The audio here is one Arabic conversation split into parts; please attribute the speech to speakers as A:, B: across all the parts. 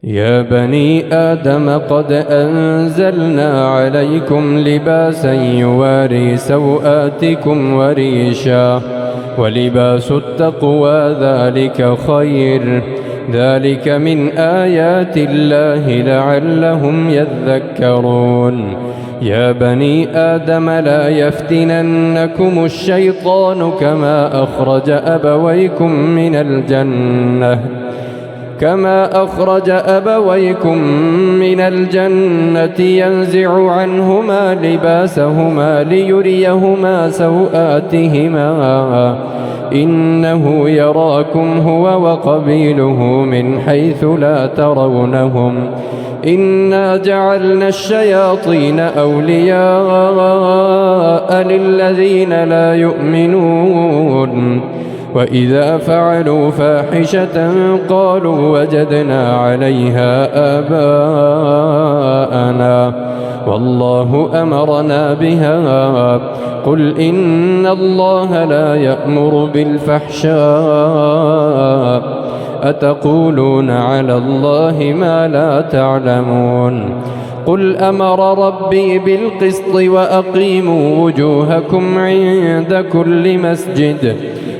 A: يا بني آدم قد أنزلنا عليكم لباسا يواري سوآتكم وريشا ولباس التقوى ذلك خير ذلك من آيات الله لعلهم يذكرون يا بني آدم لا يفتننكم الشيطان كما أخرج أبويكم من الجنة ينزع عنهما لباسهما ليريهما سوآتهما إنه يراكم هو وقبيله من حيث لا ترونهم إنا جعلنا الشياطين أولياء للذين لا يؤمنون وإذا فعلوا فاحشة قالوا وجدنا عليها آباءنا والله أمرنا بها قل إن الله لا يأمر بالفحشاء أتقولون على الله ما لا تعلمون قل أمر ربي بالقسط وأقيموا وجوهكم عند كل مسجد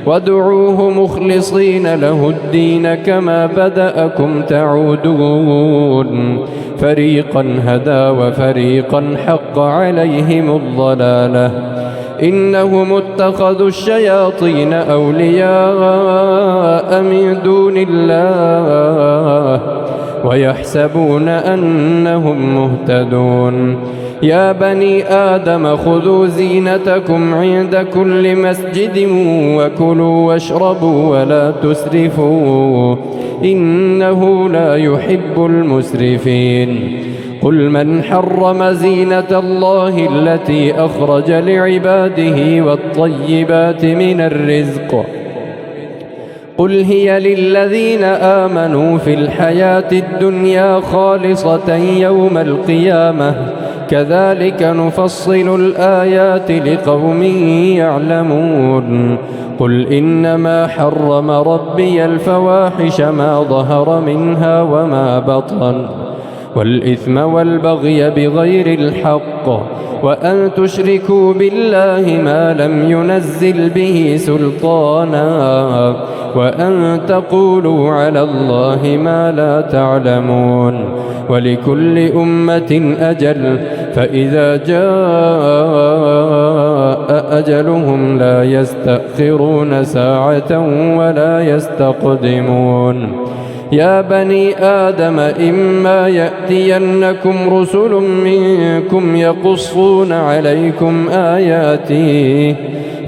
A: وادعوه مخلصين له الدين كما بدأكم تعودون فريقا هدى وفريقا حق عليهم الضلالة إنهم اتخذوا الشياطين أولياء من دون الله ويحسبون أنهم مهتدون يا بني آدم خذوا زينتكم عند كل مسجد وكلوا واشربوا ولا تسرفوا إنه لا يحب المسرفين قل من حرم زينة الله التي أخرج لعباده والطيبات من الرزق قل هي للذين آمنوا في الحياة الدنيا خالصة يوم القيامة كذلك نفصل الآيات لقوم يعلمون قل إنما حرم ربي الفواحش ما ظهر منها وما بطن والإثم والبغي بغير الحق وأن تشركوا بالله ما لم ينزل به سلطانا وأن تقولوا على الله ما لا تعلمون ولكل أمة أجل فإذا جاء أجلهم لا يستأخرون ساعة ولا يستقدمون يا بني آدم إما يأتينكم رسل منكم يقصون عليكم آياتي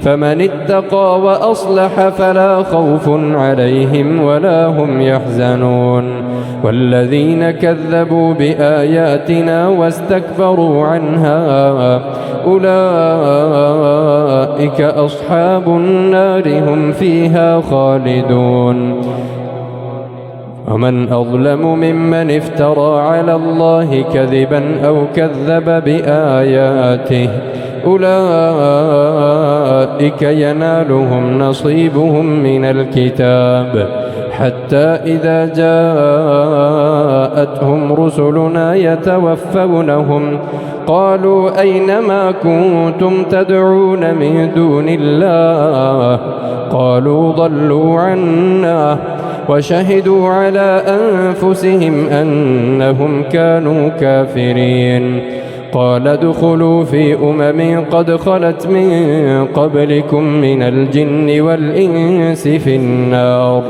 A: فمن اتقى وأصلح فلا خوف عليهم ولا هم يحزنون والذين كذبوا بآياتنا واستكبروا عنها أولئك أصحاب النار هم فيها خالدون ومن أظلم ممن افترى على الله كذبا أو كذب بآياته أولئك ينالهم نصيبهم من الكتاب حتى إذا جاءتهم رسلنا يتوفونهم قالوا أين ما كنتم تدعون من دون الله قالوا ضلوا عنا وشهدوا على أنفسهم أنهم كانوا كافرين قال ادخلوا في قد خلت من قبلكم من الجن والإنس في النار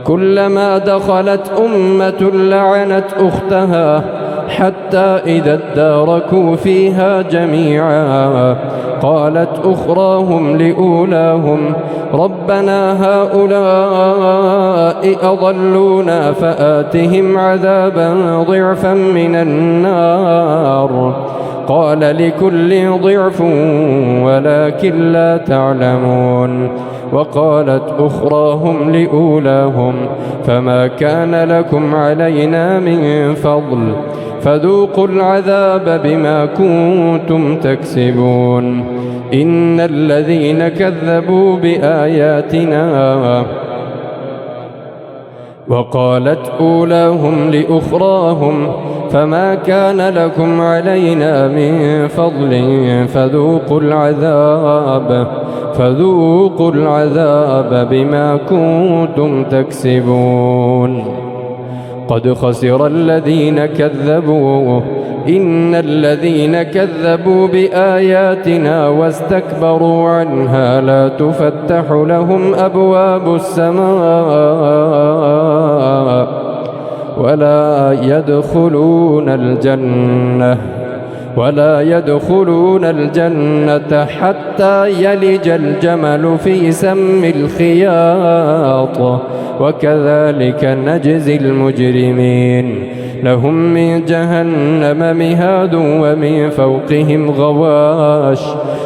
A: كلما دخلت أمة لعنت أختها حتى إذا اداركوا فيها جميعا قالت أخراهم لأولاهم ربنا هؤلاء أضلونا فآتهم عذابا ضعفا من النار قال لكل ضعف ولكن لا تعلمون وقالت أخراهم لأولاهم فما كان لكم علينا من فضل فذوقوا العذاب بما كنتم تكسبون إن الذين كذبوا بآياتنا وقالت أولاهم لأخراهم فما كان لكم علينا من فضل فذوقوا العذاب بما كنتم تكسبون. قد خسر الذين كذبوا إن الذين كذبوا بآياتنا واستكبروا عنها لا تفتح لهم أبواب السماء ولا يدخلون الجنة حتى يلج الجمل في سم الخياط وكذلك نجزي المجرمين. لهم من جهنم مهاد ومن فوقهم غواش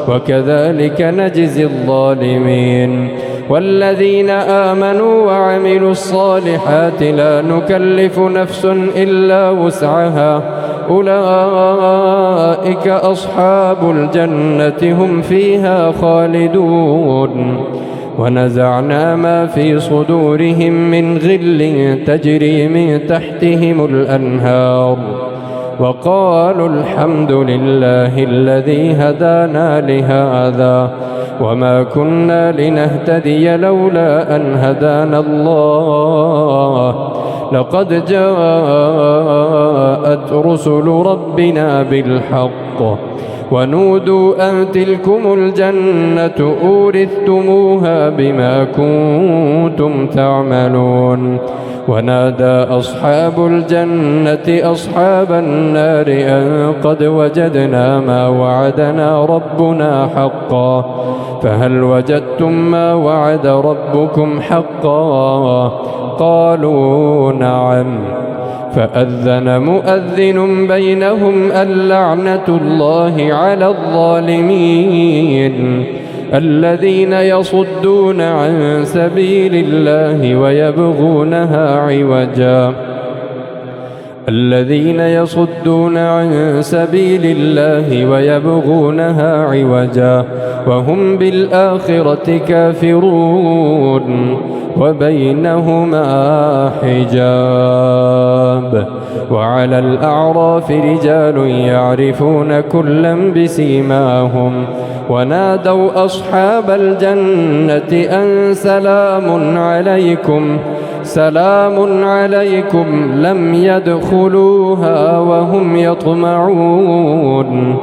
A: وكذلك نجزي الظالمين. والذين آمنوا وعملوا الصالحات لا نكلف نفس إلا وسعها أولئك أصحاب الجنة هم فيها خالدون. ونزعنا ما في صدورهم من غل تجري من تحتهم الأنهار وقالوا الحمد لله الذي هدانا لهذا وما كنا لنهتدي لولا أن هدانا الله لقد جاءت رسل ربنا بالحق ونودوا أن تلكم الجنة أورثتموها بما كنتم تعملون. ونادى أصحاب الجنة أصحاب النار أن قد وجدنا ما وعدنا ربنا حقا فهل وجدتم ما وعد ربكم حقا؟ قالوا نعم. فأذن مؤذن بينهم اللعنة الله على الظالمين الذين يصدون عن سبيل الله ويبغونها عوجا وهم بالآخرة كافرون وبينهما حجاب. وعلى الأعراف رجال يعرفون كلا بسيماهم ونادوا أصحاب الجنة أن سلام عليكم لم يدخلوها وهم يطمعون.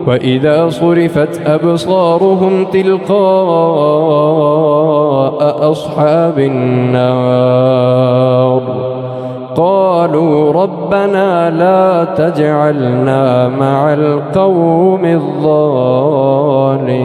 A: وإذا صرفت أبصارهم تلقاء أصحاب النار قالوا ربنا لا تجعلنا مع القوم الظالمين.